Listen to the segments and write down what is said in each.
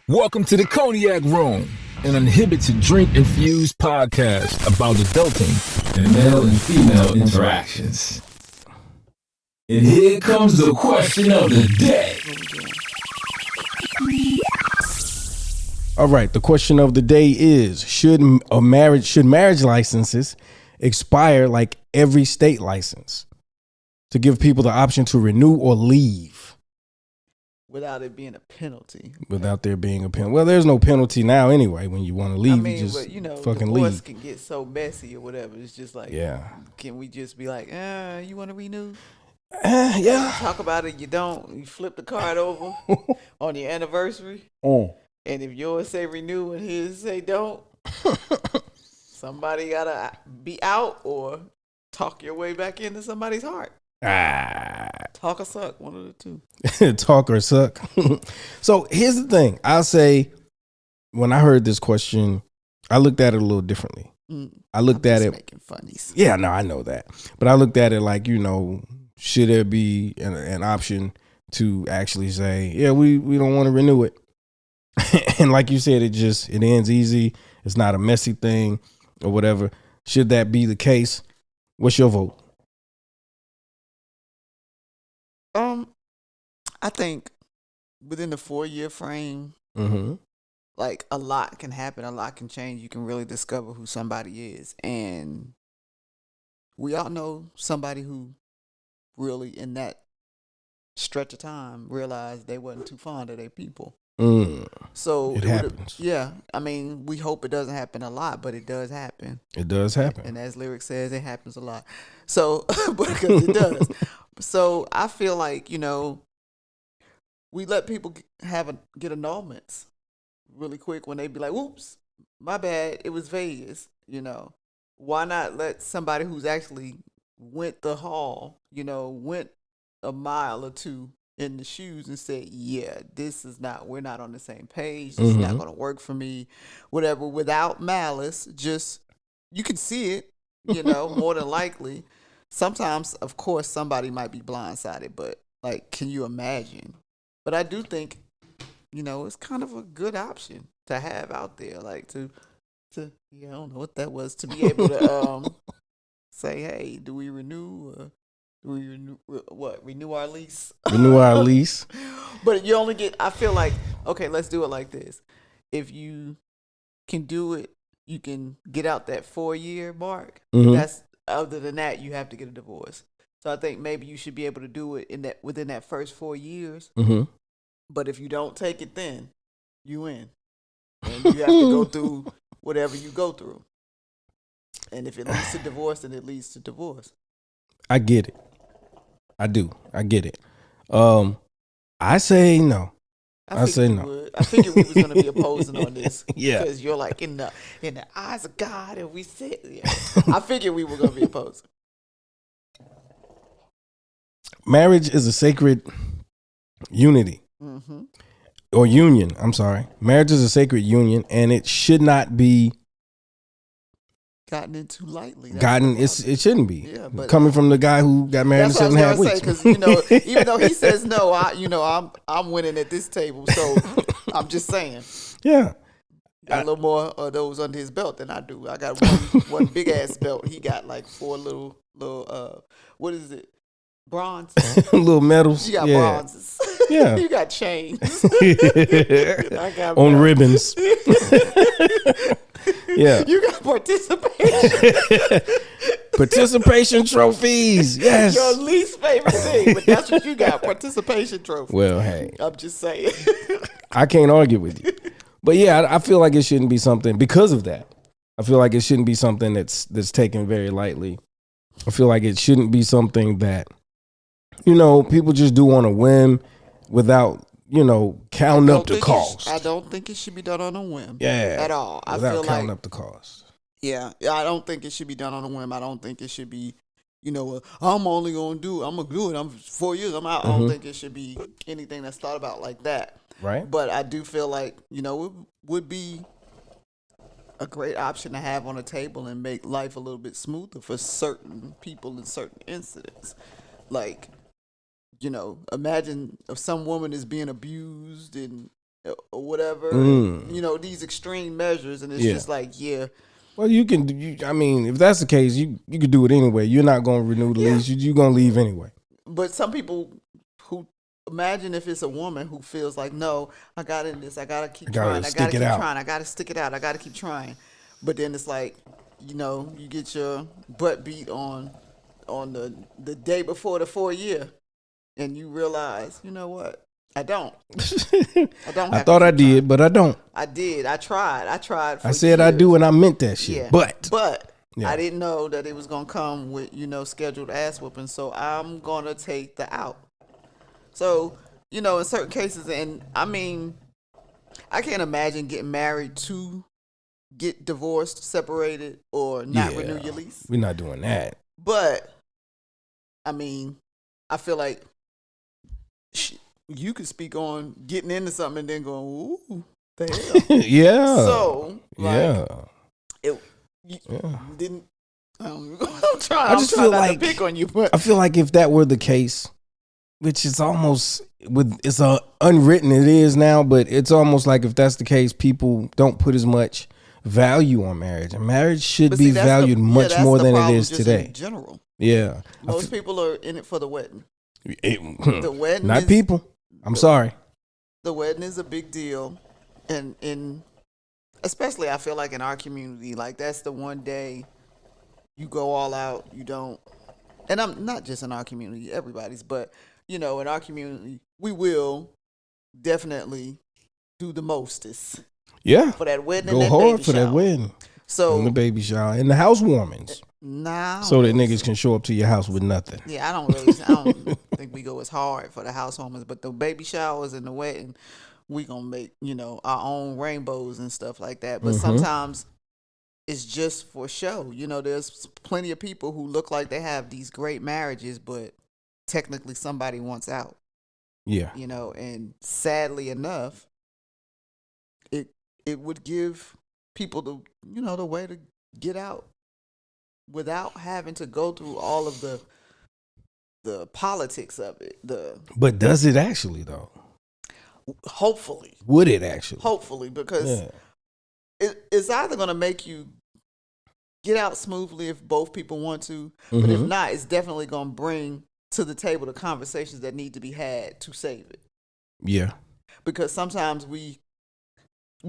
Welcome to the Cognac Room, an uninhibited drink-infused podcast about adulting and male and female interactions. And here comes the question of the day. All right, the question of the day is: Should marriage licenses expire like every state license to give people the option to renew or leave without it being a penalty? without there being a penalty? Well, there's no penalty now anyway. When you want to leave, I mean, you just but, you know, fucking divorce leave. can get so messy or whatever. It's just like, Yeah, can we just be like, you want to renew? yeah. Talk about it. You don't. You flip the card over on your anniversary, and if yours say renew and his say don't, somebody gotta be out or talk your way back into somebody's heart. Talk or suck, one of the two. Talk or suck. So here's the thing. I'll say, when I heard this question, I looked at it a little differently. I looked at it making funnies. Yeah, no, I know that, but I looked at it like, should there be an option to actually say, yeah, we don't want to renew it, and like you said, it ends easy. It's not a messy thing or whatever. Should that be the case? What's your vote? I think within the 4-year frame, like a lot can happen, a lot can change. You can really discover who somebody is, and we all know somebody who really, in that stretch of time, realized they wasn't too fond of their people. So it happens. Yeah, I mean, we hope it doesn't happen a lot, but it does happen. It does happen, and as lyric says, it happens a lot. So, because it does. So I feel like, we let people get annulments really quick when they be like, "Whoops, my bad, it was Vegas." Why not let somebody who's actually went the haul, went a mile or two in the shoes and said, "Yeah, we're not on the same page. This is not going to work for me." Whatever, without malice, just you can see it, more than likely. Sometimes, of course, somebody might be blindsided, but like, can you imagine? But I do think, it's kind of a good option to have out there, like I don't know what that was, to be able to say, hey, do we renew or do we renew our lease? Renew our lease. But you only I feel like, okay, let's do it like this. If you can do it, you can get out that 4-year mark. Other than that, you have to get a divorce. So I think maybe you should be able to do it within that first 4 years. But if you don't take it, then you win, and you have to go through whatever you go through. And if it leads to divorce, then it leads to divorce. I get it. I do. I get it. I say no. I say no. I figured we was going to be opposing on this. Yeah. Because you're like, in the eyes of God, and we said, yeah. I figured we were going to be opposing. Marriage is a sacred unity. Or union. I'm sorry. Marriage is a sacred union, and it should not be gotten into lightly. It shouldn't be. Yeah, but coming from the guy who got married in 7.5 weeks. Because even though he says no, I'm winning at this table. So I'm just saying. Yeah. Got a little more of those under his belt than I do. I got one big ass belt. He got like 4 little what is it? Bronze. Little medals. You got bronzes. Yeah. You got chains. I got on ribbons. Yeah. You got participation. Participation trophies. Yes. Your least favorite thing, but that's what you got. Participation trophies. Well, hey. I'm just saying. I can't argue with you. But yeah, I feel like it shouldn't be something because of that. I feel like it shouldn't be something that's taken very lightly. I feel like it shouldn't be something that, people just do on a whim without, counting up the cost. I don't think it should be done on a whim. Yeah. At all. Without counting up the cost. Yeah. I don't think it should be done on a whim. I don't think it should be, I'm only going to do it. I'm going to do it. I'm 4 years. I'm out. I don't think it should be anything that's thought about like that. Right. But I do feel like, it would be a great option to have on the table and make life a little bit smoother for certain people in certain incidents. Like, imagine if some woman is being abused and or whatever. You know, these extreme measures, and it's just like, Well, I mean, if that's the case, you could do it anyway. You're not going to renew the lease. You're going to leave anyway. But some people who imagine if it's a woman who feels like, no, I got in this. I got to keep trying. I got to keep trying. I got to stick it out. I got to keep trying. But then it's like, you know, you get your butt beat on the day before the 4 year, and you realize, you know what? I don't. I thought I did, but I don't. I did. I tried. I said years. I do, and I meant that shit. Yeah. But I didn't know that it was gonna come with, you know, scheduled ass whooping. So I'm gonna take the out. So, you know, in certain cases, and I mean, I can't imagine getting married to get divorced, separated, or not renew your lease. We're not doing that. But I mean, I feel like you could speak on getting into something and then going, ooh, the hell. Yeah. So, like, didn't. I'm trying not to pick on you, but I feel like if that were the case, which is almost it's unwritten, it is now, but it's almost like if that's the case, people don't put as much value on marriage, and marriage should be valued much more than it is today. In general, most people are in it for the wedding. The wedding, not people. I'm sorry. The wedding is a big deal, and especially I feel like in our community, like that's the one day you go all out. You don't, and I'm not just in our community, everybody's, but you know, in our community, we will definitely do the mostest. Yeah, for that wedding. Go and that hard baby for shower. that wedding. So and the baby shower and the housewarmings. Nah, so that niggas can show up to your house with nothing. Yeah, I don't think we go as hard for the housewarmings, but the baby showers and the wedding, we gonna make, you know, our own rainbows and stuff like that. But sometimes it's just for show. You know, there's plenty of people who look like they have these great marriages, but technically somebody wants out. Yeah. You know, and sadly enough, it would give people the way to get out without having to go through all of the politics of it. But does it actually though? Hopefully. Would it actually? Hopefully, because it's either going to make you get out smoothly if both people want to, but if not, it's definitely going to bring to the table the conversations that need to be had to save it. Yeah. Because sometimes we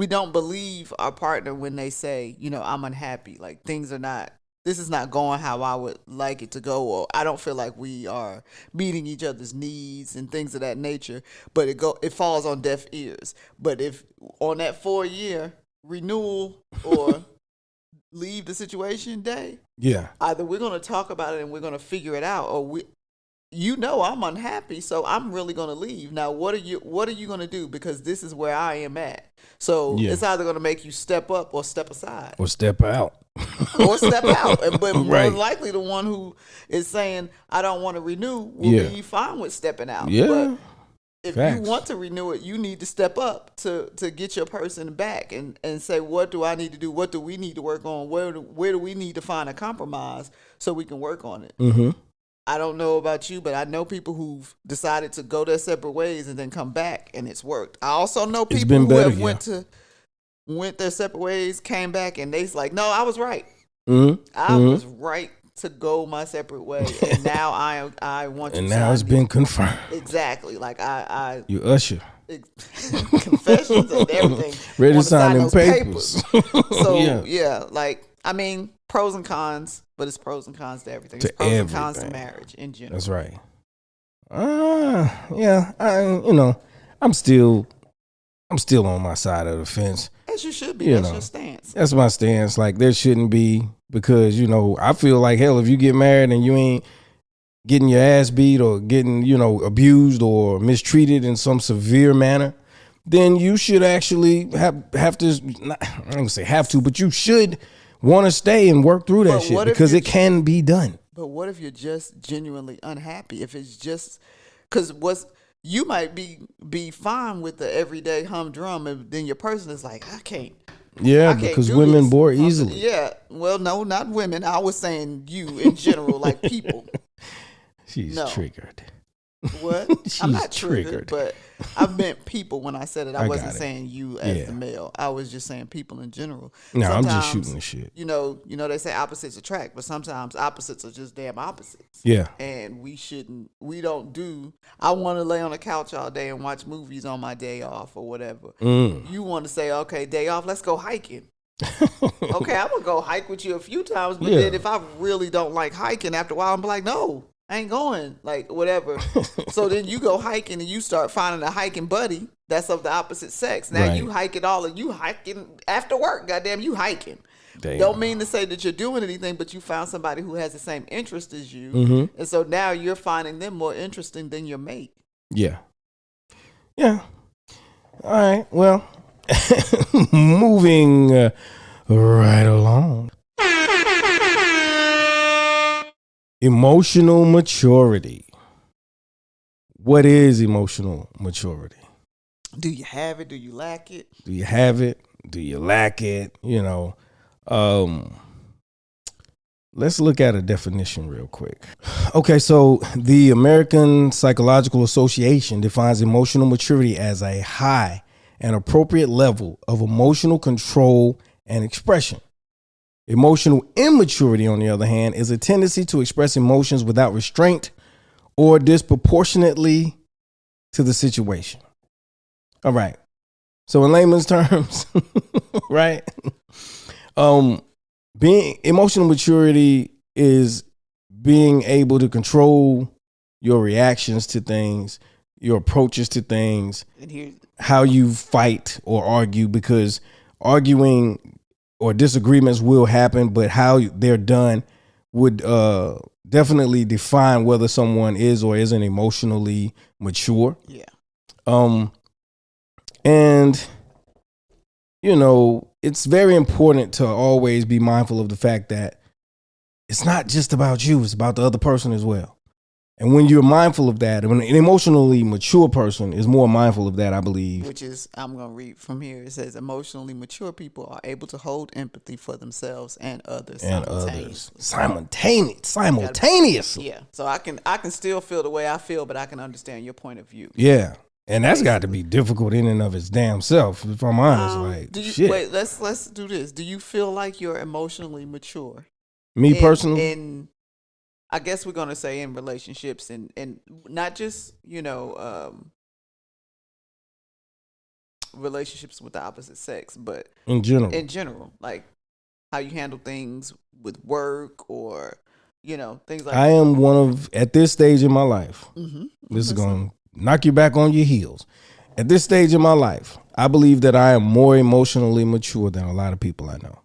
don't believe our partner when they say, you know, I'm unhappy. Like this is not going how I would like it to go, or I don't feel like we are meeting each other's needs and things of that nature. But it falls on deaf ears. But if on that 4-year renewal or leave the situation day, either we're going to talk about it and we're going to figure it out, or I'm unhappy, so I'm really going to leave. Now, what are you going to do? Because this is where I am at. So it's either going to make you step up or step aside. Or step out. But more likely the one who is saying, I don't want to renew will be fine with stepping out. Yeah. But if you want to renew it, you need to step up to get your person back and say, what do I need to do? What do we need to work on? Where do we need to find a compromise so we can work on it? I don't know about you, but I know people who've decided to go their separate ways and then come back, and it's worked. I also know people who have went their separate ways, came back, and they's like, no, I was right. I was right to go my separate way, and now I want to. And now it's been confirmed. Exactly, like I you usher. Confessions and everything. Ready to sign them papers. So like I mean, pros and cons, but it's pros and cons to everything. It's pros and cons to marriage in general. That's right. I'm still on my side of the fence. As you should be. That's your stance. That's my stance. Like there shouldn't be, because I feel like hell if you get married and you ain't getting your ass beat or getting abused or mistreated in some severe manner, then you should actually have to. I'm gonna say have to, but you should want to stay and work through that shit because it can be done. But what if you're just genuinely unhappy? If it's just because you might be fine with the everyday humdrum, and then your person is like, I can't. Yeah, because women bore easily. Yeah, well, no, not women. I was saying you in general, like people. She's triggered. What? She's I'm not triggered, but I meant people when I said it. I wasn't got it. saying you as Yeah. the male. I was just saying people in general. No, I'm just Sometimes, shooting the shit. You know, they say opposites attract, but sometimes opposites are just damn opposites. Yeah. And we don't do, I want to lay on the couch all day and watch movies on my day off or whatever. You want to say, okay, day off, let's go hiking. Okay, I'm going to go hike with you a few times, but then if I really don't like hiking, after a while, I'm like, no, I ain't going, like, whatever. So then you go hiking and you start finding a hiking buddy that's of the opposite sex. Now you hike it all, and you hiking after work. Goddamn, you hiking. Damn. Don't mean to say that you're doing anything, but you found somebody who has the same interest as you. And so now you're finding them more interesting than your mate. Yeah. Yeah. All right. Well, moving right along. Emotional maturity. What is emotional maturity? Do you have it? Do you lack it? Do you have it? Do you lack it? You know, let's look at a definition real quick. Okay, so the American Psychological Association defines emotional maturity as a high and appropriate level of emotional control and expression. Emotional immaturity, on the other hand, is a tendency to express emotions without restraint or disproportionately to the situation. All right. So in layman's terms, right? Being emotional maturity is being able to control your reactions to things, your approaches to things, And how you fight or argue, because arguing or disagreements will happen, but how they're done would definitely define whether someone is or isn't emotionally mature. Yeah. And, you know, it's very important to always be mindful of the fact that it's not just about you, it's about the other person as well. And when you're mindful of that, when an emotionally mature person is more mindful of that, I believe. Which is, I'm going to read from here. It says, emotionally mature people are able to hold empathy for themselves and others simultaneously. Yeah. So I can still feel the way I feel, but I can understand your point of view. Yeah. And that's got to be difficult in and of its damn self, if I'm honest. Shit. Wait, let's do this. Do you feel like you're emotionally mature? Me personally? In I guess we're gonna say in relationships and not just, relationships with the opposite sex, but in general, like how you handle things with work or things like I am one of, at this stage in my life, Mm-hmm. this is going to knock you back on your heels. At this stage in my life, I believe that I am more emotionally mature than a lot of people I know.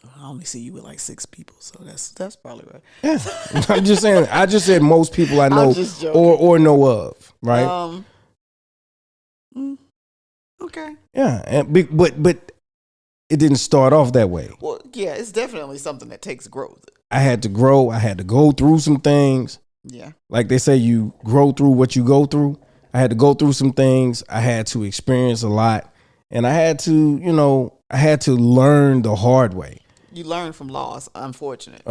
I only see you with like 6 people, so that's probably right. Yeah, I'm just saying. I just said most people I know or know of, right? Okay. Yeah, but it didn't start off that way. Well, yeah, it's definitely something that takes growth. I had to grow. I had to go through some things. Yeah. Like they say, you grow through what you go through. I had to go through some things. I had to experience a lot, and I had to learn the hard way. You learn from loss, unfortunately.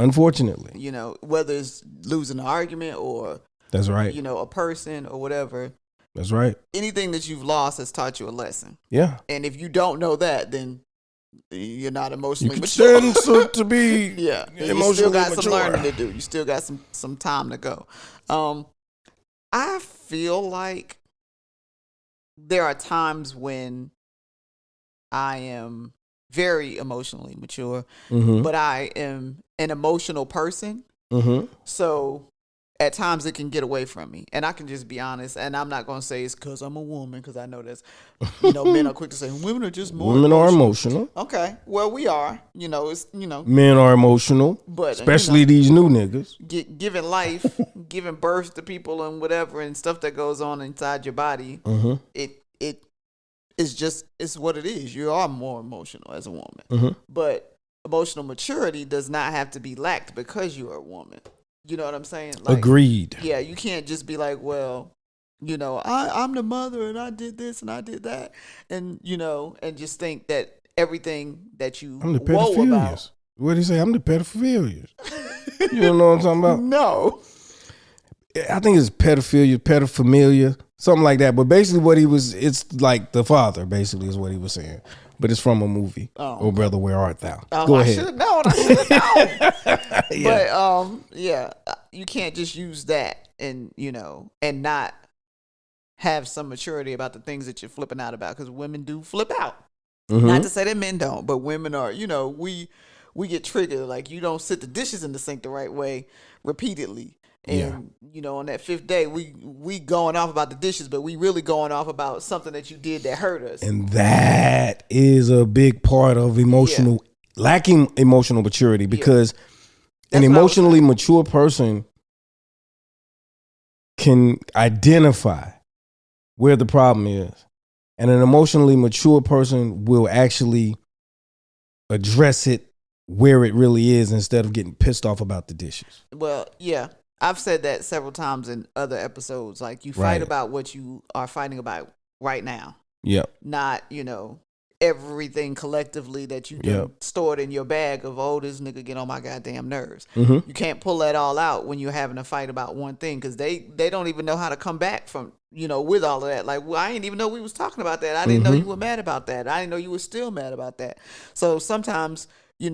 Whether it's losing an argument or that's right. A person or whatever. That's right. Anything that you've lost has taught you a lesson. Yeah. And if you don't know that, then you're not emotionally mature. You stand to be yeah. emotionally you still got mature. some learning to do. You still got some time to go. I feel like there are times when I am very emotionally mature, but I am an emotional person. So at times it can get away from me, and I can just be honest. And I'm not going to say it's because I'm a woman, because I know that's men are quick to say women are just more. Women are emotional. Okay, well we are. It's men are emotional, but especially these new niggas giving life, giving birth to people and whatever and stuff that goes on inside your body. It's what it is. You are more emotional as a woman. But emotional maturity does not have to be lacked because you are a woman. You know what I'm saying? Like, agreed. Yeah, you can't just be like, well, I'm the mother and I did this and I did that. And, and just think that everything that you I'm the woe about. What do you say? I'm the pedophilia. You don't know what I'm talking about? No. I think it's pedophilia, something like that. But basically, it's like the father. Basically, is what he was saying. But it's from a movie. Oh brother, where art thou? Go ahead. I should have known. Yeah. But you can't just use that and and not have some maturity about the things that you're flipping out about, because women do flip out. Mm-hmm. Not to say that men don't, but women are. We get triggered. Like, you don't sit the dishes in the sink the right way repeatedly. And, on that 5th day, we going off about the dishes, but we really going off about something that you did that hurt us. And that is a big part of lacking emotional maturity, because an emotionally mature person can identify where the problem is. And an emotionally mature person will actually address it where it really is, instead of getting pissed off about the dishes. Well, yeah. I've said that several times in other episodes. Like, you fight about what you are fighting about right now. Yep. Not, everything collectively that you stored in your bag of, this nigga get on my goddamn nerves. Mm-hmm. You can't pull that all out when you're having a fight about one thing, because they don't even know how to come back from, with all of that. Like, well, I didn't even know we was talking about that. I didn't know you were mad about that. I didn't know you were still mad about that. So sometimes, you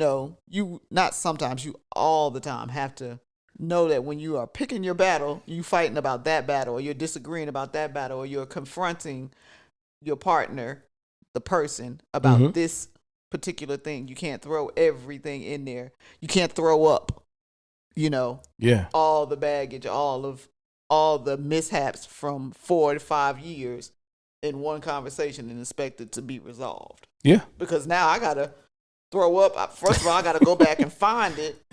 all the time have to know that when you are picking your battle, you fighting about that battle, or you're disagreeing about that battle, or you're confronting your partner, the person, about this particular thing. You can't throw everything in there. You can't throw up, all the baggage, all the mishaps from 4 to 5 years in one conversation and expect it to be resolved. Yeah. Because now I gotta throw up. First of all, I gotta go back and find it.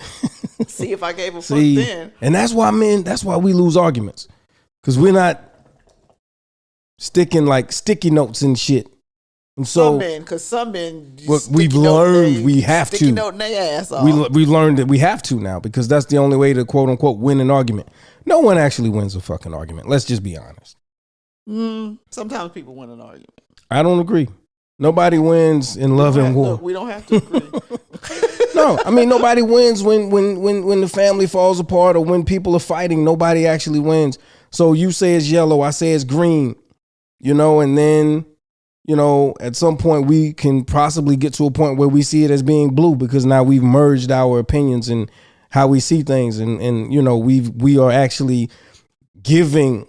See if I gave a fuck then. And that's why we lose arguments. Because we're not sticking like sticky notes and shit. And so some men we've learned we have to. Sticky note in their ass off. We learned that we have to now, because that's the only way to quote unquote win an argument. No one actually wins a fucking argument. Let's just be honest. Sometimes people win an argument. I don't agree. Nobody wins in love and war. We don't have to agree. No, I mean, nobody wins when the family falls apart, or when people are fighting. Nobody actually wins. So you say it's yellow, I say it's green, and then, at some point we can possibly get to a point where we see it as being blue, because now we've merged our opinions and how we see things. And we are actually giving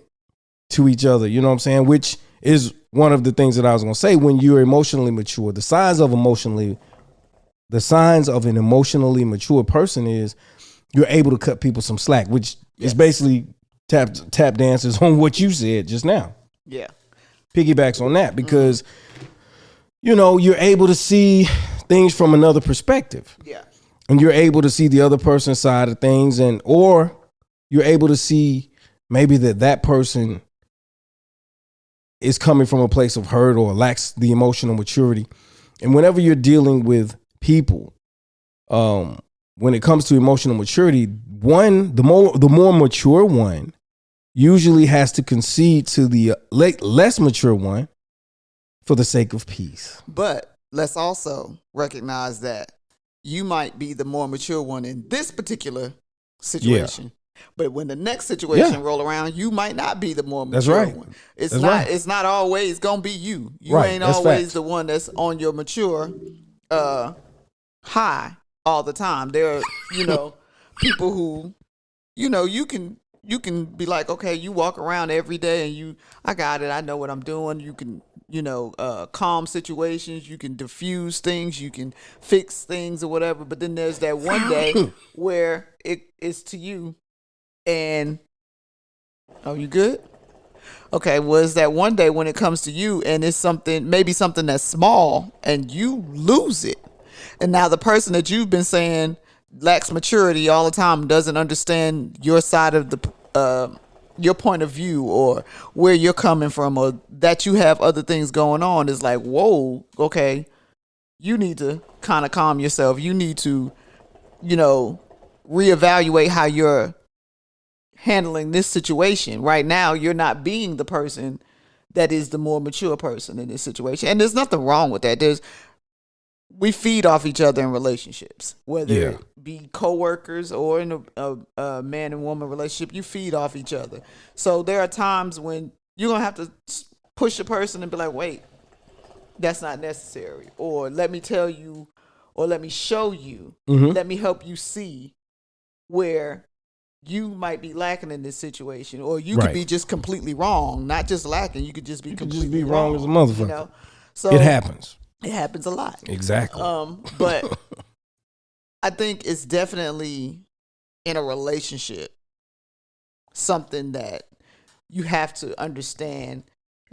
to each other, you know what I'm saying? Which is one of the things that I was going to say. When you're emotionally mature, the signs of an emotionally mature person is you're able to cut people some slack, which is basically tap dances on what you said just now. Yeah. Piggybacks on that, because, you're able to see things from another perspective. Yeah. And you're able to see the other person's side of things, or you're able to see maybe that person is coming from a place of hurt or lacks the emotional maturity. And whenever you're dealing with people, when it comes to emotional maturity, the more mature one usually has to concede to the less mature one for the sake of peace. But let's also recognize that you might be the more mature one in this particular situation. Yeah. But when the next situation roll around, you might not be the more mature one. It's not always gonna be you. You ain't always the one that's on your mature high all the time. There are, people who, you can be like, okay, you walk around every day and I got it. I know what I'm doing. You can, calm situations. You can diffuse things. You can fix things or whatever. But then there's that one day where it's to you. And you good? Okay, was that one day when it comes to you and it's maybe something that's small, and you lose it. And now the person that you've been saying lacks maturity all the time, doesn't understand your side of your point of view, or where you're coming from, or that you have other things going on, is like, whoa, okay, you need to kind of calm yourself. You need to, reevaluate how you're handling this situation. Right now, you're not being the person that is the more mature person in this situation. And there's nothing wrong with that. we feed off each other in relationships, whether Yeah. it be coworkers or in a man and woman relationship. You feed off each other. So there are times when you're gonna have to push a person and be like, "Wait, that's not necessary," or "Let me tell you," or "Let me show you," "Let me help you see where you might be lacking in this situation," or you could Right. be just completely wrong, not just lacking. You could just be completely Just be wrong as a motherfucker. You know, so It happens. It happens a lot. Exactly. But I think it's definitely in a relationship something that you have to understand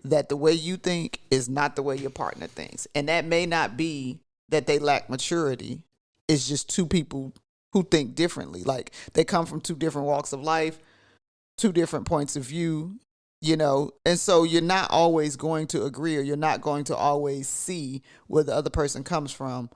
that the way you think is not the way your partner thinks. And that may not be that they lack maturity. It's just two people who think differently. Like they come from two different walks of life, two different points of view, you know, and so you're not always going to agree, or you're not going to always see where the other person comes from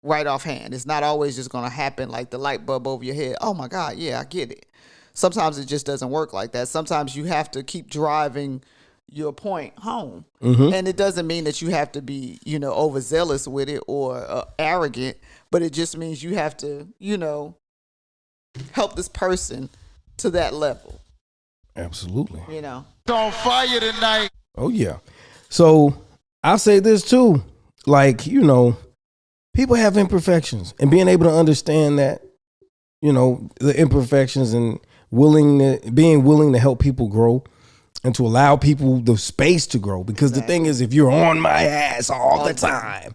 right offhand. It's not always just going to happen like the light bulb over your head. Oh my God, yeah, I get it. Sometimes it just doesn't work like that. Sometimes you have to keep driving your point home. And it doesn't mean that you have to be, you know, overzealous with it or arrogant, but it just means you have to, you know, help this person to that level. Absolutely. You know, It's on fire tonight. Oh yeah. So I'll say this too. Like, you know, people have imperfections, and being able to understand that, you know, the imperfections and being willing to help people grow and to allow people the space to grow. Because the thing is, if you're on my ass all the time,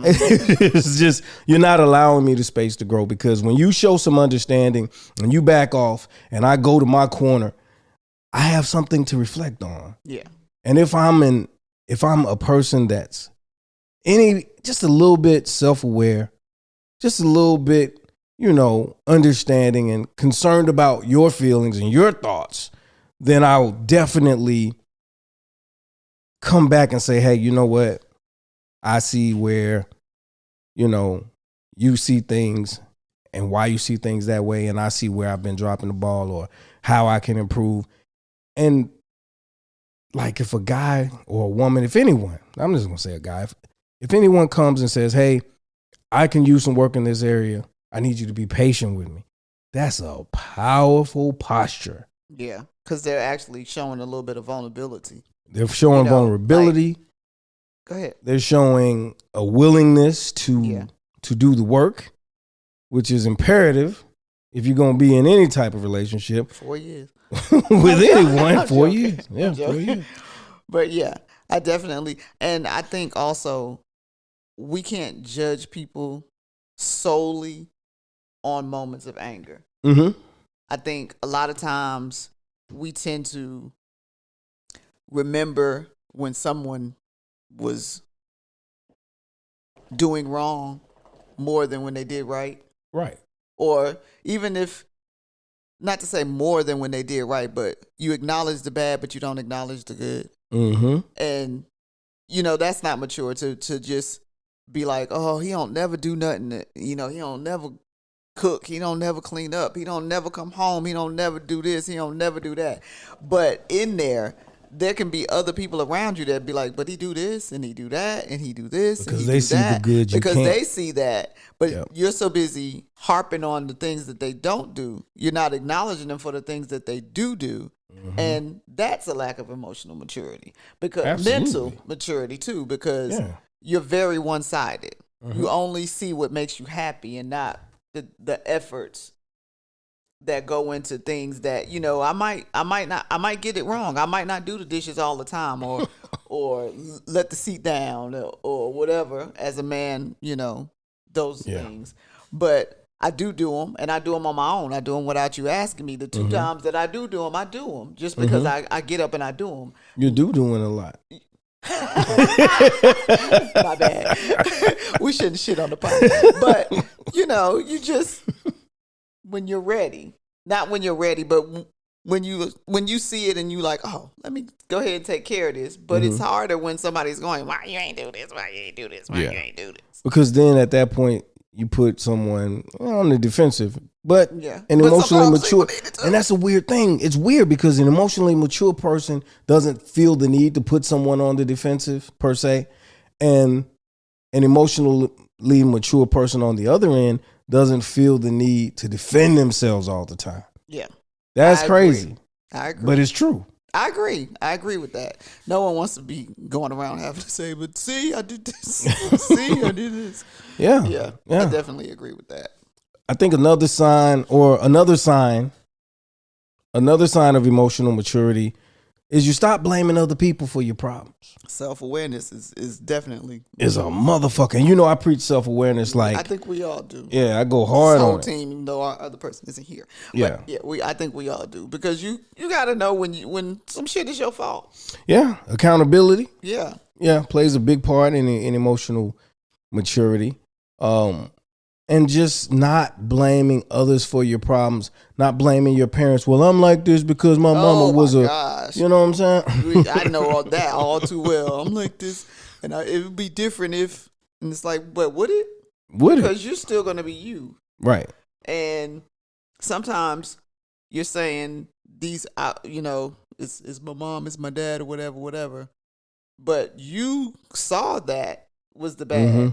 it's just, you're not allowing me the space to grow. Because when you show some understanding and you back off and I go to my corner, I have something to reflect on. yeah. And if I'm a person that's just a little bit self-aware, just a little bit, you know, understanding and concerned about your feelings and your thoughts, then I'll definitely come back and say, hey, you know what? I see where, you know, you see things and why you see things that way. And I see where I've been dropping the ball or how I can improve. And like if a guy or a woman, if anyone, I'm just going to say a guy, if anyone comes and says, hey, I can use some work in this area, I need you to be patient with me. That's a powerful posture. Yeah. Because they're actually showing a little bit of vulnerability. They're showing vulnerability. Like, go ahead. They're showing a willingness to do the work, which is imperative if you're going to be in any type of relationship. 4 years. With anyone, 4 years. Yeah, 4 years. But yeah, I definitely, and I think also we can't judge people solely on moments of anger. Mm-hmm. I think a lot of times we tend to remember when someone was doing wrong more than when they did right. Right. Or even if, not to say more than when they did right, but you acknowledge the bad, but you don't acknowledge the good. Mm-hmm. And, you know, that's not mature to just be like, oh, he don't never do nothing. You know, he don't never cook. He don't never clean up. He don't never come home. He don't never do this. He don't never do that. But in there can be other people around you that be like, but he do this and he do that and he do this Because and he they do see that. the good you because can't. they see that. But you're so busy harping on the things that they don't do. You're not acknowledging them for the things that they do. Mm-hmm. And that's a lack of emotional maturity. Because mental maturity too, because you're very one-sided. Mm-hmm. You only see what makes you happy and not the efforts that go into things that, you know, I might get it wrong. I might not do the dishes all the time or let the seat down or whatever as a man, you know, those things. But I do them, and I do them on my own. I do them without you asking me. The two times that I do them, I do them just because I get up and I do them. You doing a lot. My bad. We shouldn't shit on the pot. But, you know, you just, when you're ready, not when you're ready, but when you see it and you like, oh, let me go ahead and take care of this. But it's harder when somebody's going, why you ain't do this? Why you ain't do this? Why you ain't do this? Because then at that point, you put someone on the defensive, but an emotionally mature, and that's a weird thing. It's weird because an emotionally mature person doesn't feel the need to put someone on the defensive per se. And an emotionally mature person on the other end doesn't feel the need to defend themselves all the time. Yeah. That's crazy. I agree. But it's true. I agree with that. No one wants to be going around having to say, but see, I did this. See, I did this. Yeah. I definitely agree with that. I think another sign of emotional maturity is you stop blaming other people for your problems. Self-awareness is definitely is a motherfucker. And I preach self-awareness like I think we all do. Yeah, I go hard this whole on team, even though our other person isn't here. Yeah. But I think we all do. Because you gotta know when some shit is your fault. Yeah. Accountability. Yeah. Yeah. Plays a big part in emotional maturity. And just not blaming others for your problems, not blaming your parents. Well, I'm like this because my mama was gosh. You know what I'm saying? I know all that all too well. I'm like this, and it would be different if, and it's like, but would it? Would it? Because you're still going to be you. Right. And sometimes you're saying these, it's my mom, it's my dad, or whatever. But you saw that was the bad. Mm-hmm.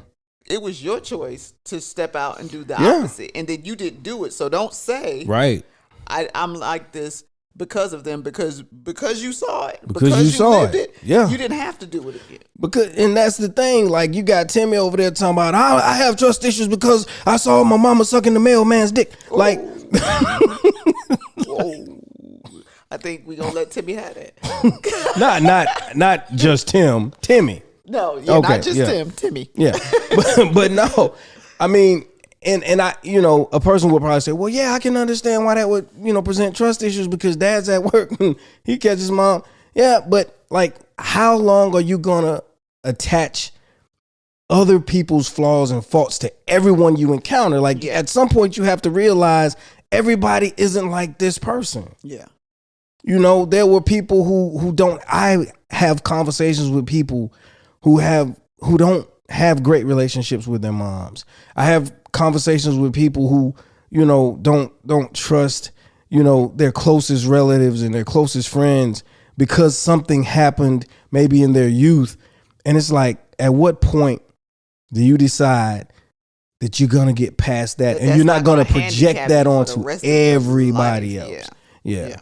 It was your choice to step out and do the opposite, and then you didn't do it. So don't say, right, I'm like this because of them, because you saw it, because you saw it. Yeah, you didn't have to do it again. And that's the thing. Like, you got Timmy over there talking about, I have trust issues because I saw my mama sucking the mailman's dick. Ooh. Like, whoa. I think we gonna let Timmy have that. not just Timmy. No, not just Tim, Timmy. Yeah, but no, I mean, and I, a person would probably say, well, yeah, I can understand why that would, present trust issues because dad's at work and he catches mom. Yeah, but like, how long are you gonna attach other people's flaws and faults to everyone you encounter? Like, at some point, you have to realize everybody isn't like this person. Yeah. There were people who don't. I have conversations with people who don't have great relationships with their moms. I have conversations with people who, don't trust, their closest relatives and their closest friends because something happened maybe in their youth. And it's like, at what point do you decide that you're going to get past that and you're not going to project that onto everybody else? Yeah.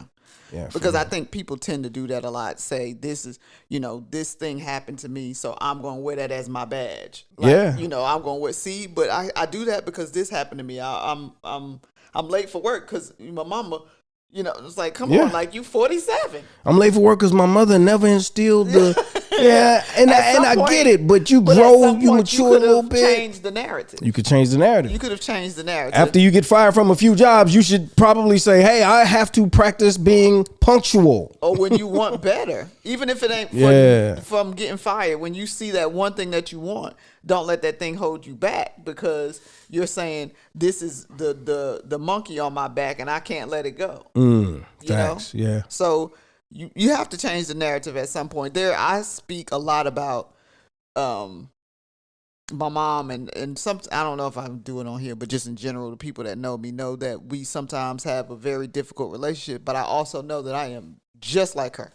Yeah, because I think people tend to do that a lot. Say, this is, this thing happened to me, so I'm going to wear that as my badge. Like, I'm going to wear, see, but I do that because this happened to me. I'm late for work because my mama, it's like, come on, like, you 47. I'm late for work because my mother never instilled the, and I get it, but you grow, you mature a little bit. Change the narrative. You could change the narrative. You could have changed the narrative. After you get fired from a few jobs, you should probably say, hey, I have to practice being punctual. Or when you want better, even if it ain't from getting fired, when you see that one thing that you want, don't let that thing hold you back because you're saying this is the monkey on my back and I can't let it go. Facts, yeah. So you have to change the narrative at some point. I speak a lot about my mom and some, I don't know if I'm doing on here, but just in general, the people that know me know that we sometimes have a very difficult relationship, but I also know that I am just like her.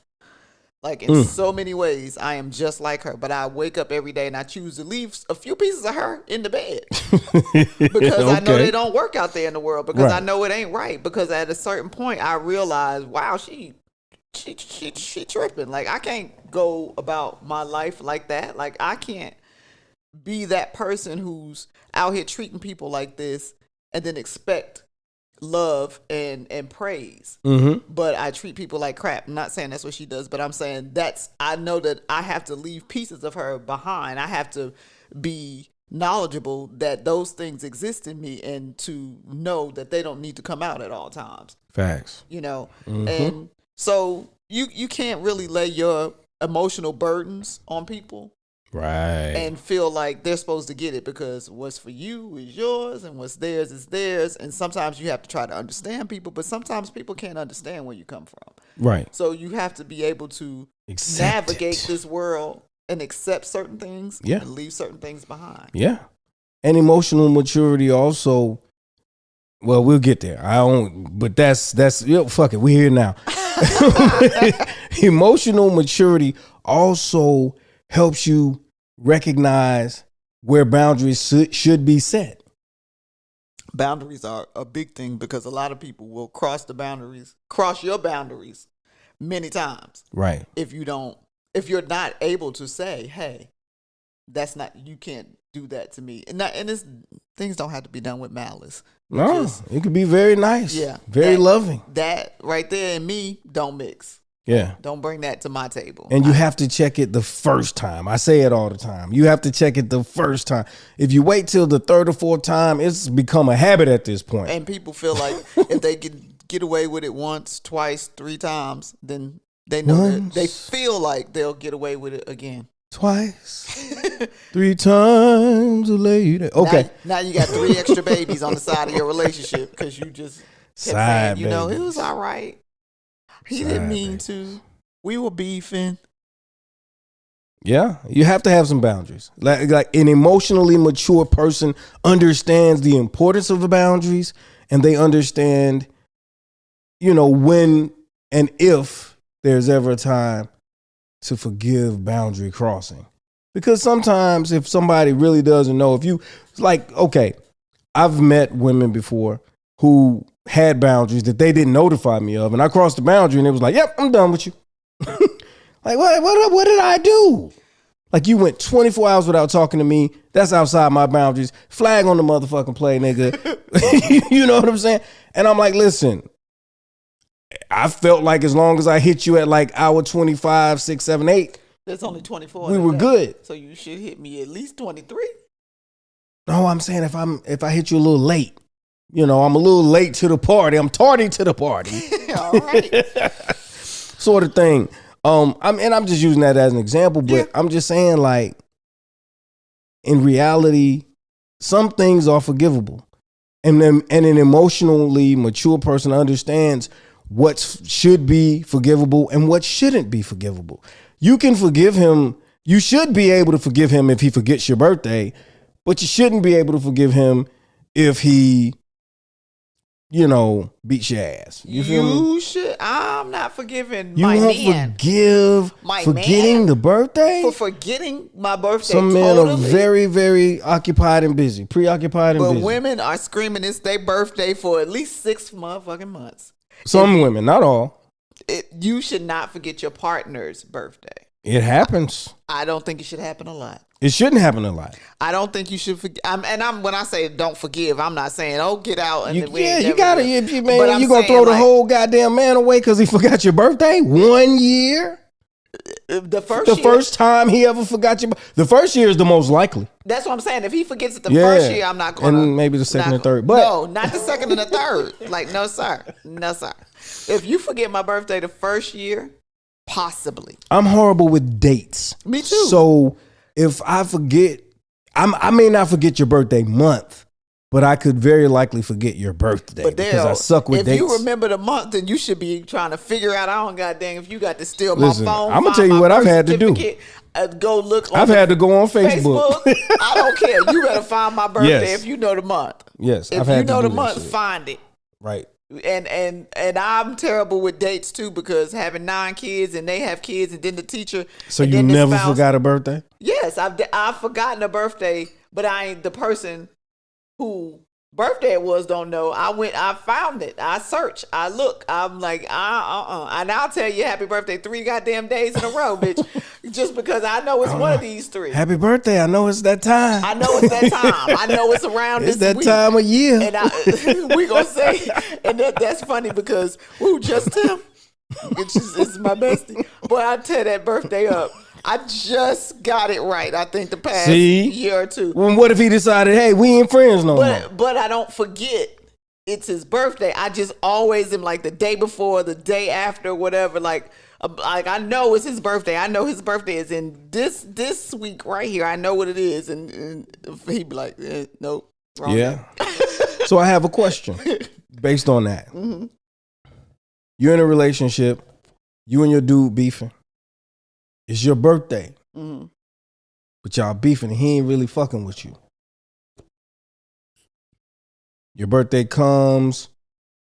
Like, in so many ways, I am just like her. But I wake up every day and I choose to leave a few pieces of her in the bed. Because I know they don't work out there in the world. Because I know it ain't right. Because at a certain point, I realize, wow, she tripping. Like, I can't go about my life like that. Like, I can't be that person who's out here treating people like this and then expect love and praise. But I treat people like crap. I'm not saying that's what she does, but I'm saying I know that I have to leave pieces of her behind. I have to be knowledgeable that those things exist in me and to know that they don't need to come out at all times. Facts. And so you can't really lay your emotional burdens on people. Right. And feel like they're supposed to get it because what's for you is yours and what's theirs is theirs. And sometimes you have to try to understand people, but sometimes people can't understand where you come from. Right. So you have to be able to navigate this world and accept certain things and leave certain things behind. Yeah. And emotional maturity also, well, we'll get there. But that's fuck it. We're here now. Emotional maturity also helps you recognize where boundaries should be set. Boundaries are a big thing because a lot of people will cross your boundaries many times. Right. If you're not able to say, hey, you can't do that to me. Things don't have to be done with malice. No, it could be very nice. Yeah. Very loving. That right there and me don't mix. Yeah. Don't bring that to my table. And you have to check it the first time. I say it all the time. You have to check it the first time. If you wait till the third or fourth time, it's become a habit at this point. And people feel like if they get away with it once, twice, 3 times, then they know that they feel like they'll get away with it again. Twice, 3 times later. Okay. Now you got 3 extra babies on the side of your relationship because you just kept saying, it was all right. He didn't mean to. We were beefing. Yeah, you have to have some boundaries. Like an emotionally mature person understands the importance of the boundaries, and they understand, when and if there's ever a time to forgive boundary crossing. Because sometimes if somebody really doesn't know, I've met women before who had boundaries that they didn't notify me of, and I crossed the boundary and it was like, yep, I'm done with you. Like, what did I do? Like, you went 24 hours without talking to me. That's outside my boundaries. Flag on the motherfucking play, nigga. You know what I'm saying? And I'm like, listen, I felt like as long as I hit you at like hour 25, 6, 7, 8. There's only 24. We were good. So you should hit me at least 23. No, I'm saying if I hit you a little late, I'm a little late to the party. I'm tardy to the party. All right. Sort of thing. I'm just using that as an example, but I'm just saying, like, in reality, some things are forgivable. And an emotionally mature person understands what should be forgivable and what shouldn't be forgivable. You can forgive him. You should be able to forgive him if he forgets your birthday, but you shouldn't be able to forgive him if he, beats your ass. You feel me? You should. I'm not forgiving You my won't man. forgive My forgetting man the birthday? for forgetting my birthday. Some men totally. are very, very occupied and busy, preoccupied and But busy. women are screaming it's their birthday for at least 6 motherfucking months. Some women, not all. You should not forget your partner's birthday. It happens. I don't think it should happen a lot. It shouldn't happen a lot. I don't think you should forget. When I say don't forgive, I'm not saying get out and You gotta. But You gonna throw the whole goddamn man away because he forgot your birthday 1 year? The first time he ever forgot your. The first year is the most likely. That's what I'm saying. If he forgets it the first year, I'm not going to. And maybe the second and third. But no, not the second and the third. Like, no, sir. No, sir. If you forget my birthday the first year, possibly. I'm horrible with dates. Me too. So if I forget, I may not forget your birthday month, but I could very likely forget your birthday because I suck with dates. If you remember the month, then you should be trying to figure out. I don't goddamn if you got to steal my phone. I'm gonna tell you what I've had to do. Go look. I've had to go on Facebook. I don't care. You better find my birthday if you know the month. Yes, if you know the month, find it. Right. And I'm terrible with dates too because having 9 kids and they have kids and then the teacher. So you never forgot a birthday? Yes, I've forgotten a birthday, but I ain't the person who birthday it was don't know. I found it. I search. I look. I'm like, and I'll tell you happy birthday 3 goddamn days in a row, bitch. Just because I know it's one of these 3. Happy birthday. I know it's that time. I know it's that time. I know it's around it's this that week. time of year. And we gonna say, and that's funny because just him. It's my bestie. Boy, I tear that birthday up. I just got it right. I think the past year or 2. Well, what if he decided, hey, we ain't friends no more? But I don't forget it's his birthday. I just always am like the day before, the day after, whatever. Like I know it's his birthday. I know his birthday is in this week right here. I know what it is, and he'd be like, nope, wrong. Yeah. So I have a question based on that. Mm-hmm. You're in a relationship. You and your dude beefing. It's your birthday. Mm-hmm. But y'all beefing and he ain't really fucking with you. Your birthday comes,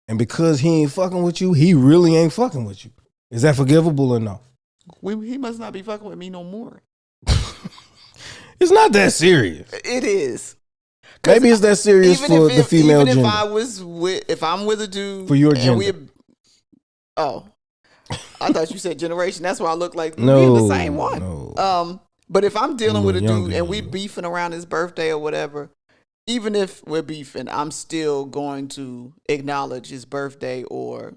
and because he ain't fucking with you, he really ain't fucking with you. Is that forgivable or no? He must not be fucking with me no more. It's not that serious. It is. Maybe it's that serious for the female gender. If I'm with a dude for your gender. I thought you said generation. That's why I look like no, we're the same one. No. But if I'm dealing with a dude and we beefing around his birthday or whatever, even if we're beefing, I'm still going to acknowledge his birthday. Or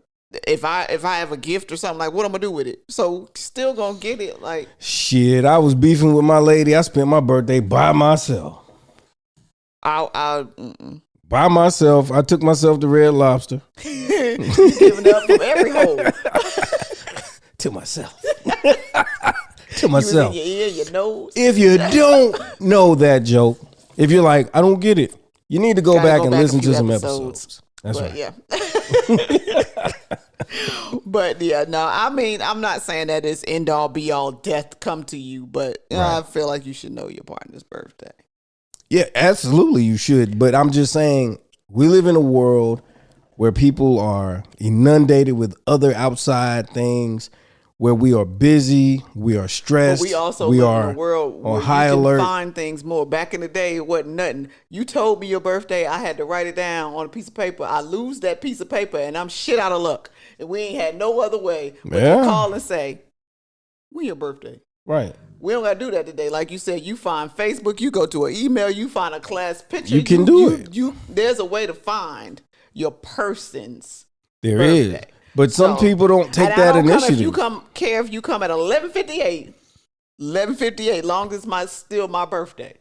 if I have a gift or something, like, what I'm gonna do with it? So still gonna get it. Like, shit, I was beefing with my lady. I spent my birthday by myself. By myself. I took myself to Red Lobster. You giving up from every hole. To myself. To myself. You was in your ear, your nose. If you don't know that joke, if you're like, I don't get it, you need to go back and listen to some episodes. That's right. Yeah. But yeah, no, I mean, I'm not saying that it's end all be all, death come to you, but I feel like you should know your partner's birthday. Yeah, absolutely you should. But I'm just saying, we live in a world where people are inundated with other outside things, where we are busy, we are stressed. But we also live in a world where high you can alert. find things more. Back in the day, it wasn't nothing. You told me your birthday, I had to write it down on a piece of paper. I lose that piece of paper and I'm shit out of luck. And we ain't had no other way but to call and say, when your birthday? Right. We don't gotta do that today. Like you said, you find Facebook, you go to an email, you find a class picture. You can do it. There's a way to find your person's There birthday. is. But some people don't take that initiative. If you come at 11:58, long as it's still my birthday.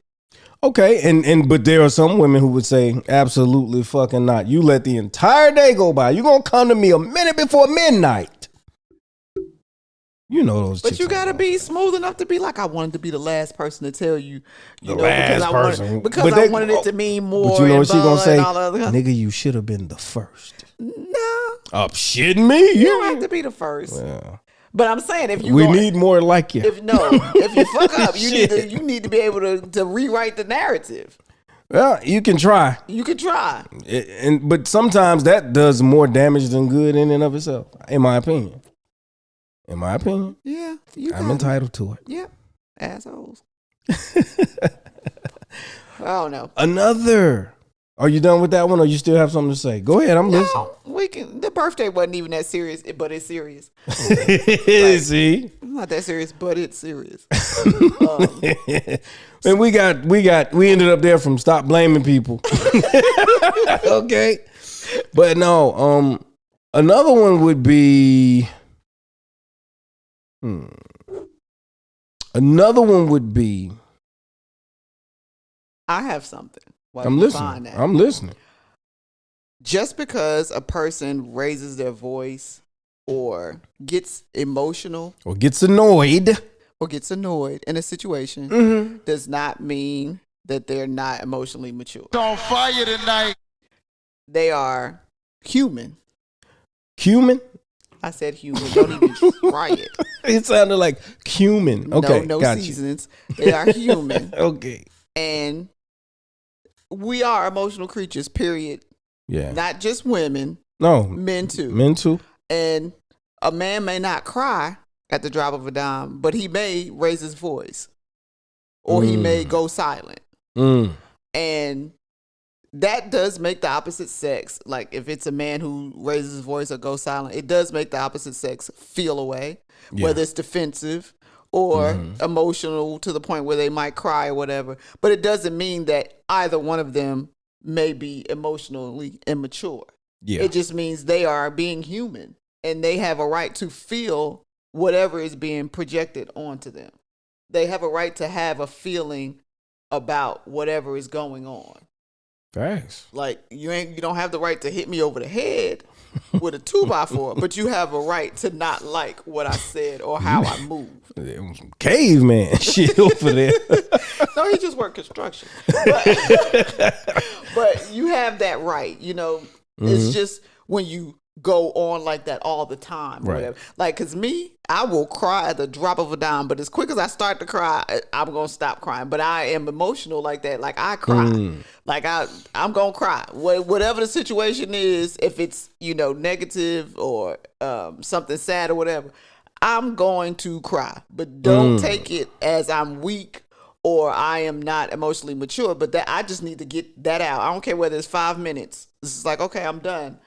Okay, and but there are some women who would say, absolutely fucking not. You let the entire day go by. You're gonna come to me a minute before midnight. You know those. But you gotta be smooth enough to be like, I wanted to be the last person to tell you. The last person. Because I wanted it to mean more. But you know what she gonna say? Nigga, you should have been the first. No. I'm shitting me. You don't have to be the first. Yeah. But I'm saying if you need more like you. If you fuck up, you need to be able to rewrite the narrative. Well, you can try. But sometimes that does more damage than good in and of itself, in my opinion. Yeah. I'm entitled to it. Yeah. Assholes. I don't know. Another. Are you done with that one, or you still have something to say? Go ahead, I'm listening. The birthday wasn't even that serious, but it's serious. See, it's not that serious, but it's serious. And we ended up there from stop blaming people. Okay, but no. Another one would be. Another one would be. I have something. I'm listening. Just because a person raises their voice or gets emotional or gets annoyed in a situation does not mean that they're not emotionally mature. On fire tonight. They are human. Human? I said human. Don't even try it. It sounded like cumin. Okay, no seasonings. They are human. Okay. And we are emotional creatures, period. Yeah. Not just women. No. Men too. And a man may not cry at the drop of a dime, but he may raise his voice. Or he may go silent. And that does make the opposite sex, like if it's a man who raises his voice or goes silent, it does make the opposite sex feel away, whether it's defensive or emotional to the point where they might cry or whatever. But it doesn't mean that either one of them may be emotionally immature. Yeah. It just means they are being human and they have a right to feel whatever is being projected onto them. They have a right to have a feeling about whatever is going on. Thanks. Like you don't have the right to hit me over the head with a 2x4, but you have a right to not like what I said or how I moved. Caveman shit over there. No, he just worked construction. But you have that right. You know, it's just when you go on like that all the time. Or whatever. Like, because I will cry at the drop of a dime, but as quick as I start to cry, I'm going to stop crying. But I am emotional like that. Like, I cry. Like, I'm going to cry. Whatever the situation is, if it's, negative or something sad or whatever, I'm going to cry. But don't take it as I'm weak or I am not emotionally mature, but that I just need to get that out. I don't care whether it's 5 minutes. It's like, okay, I'm done.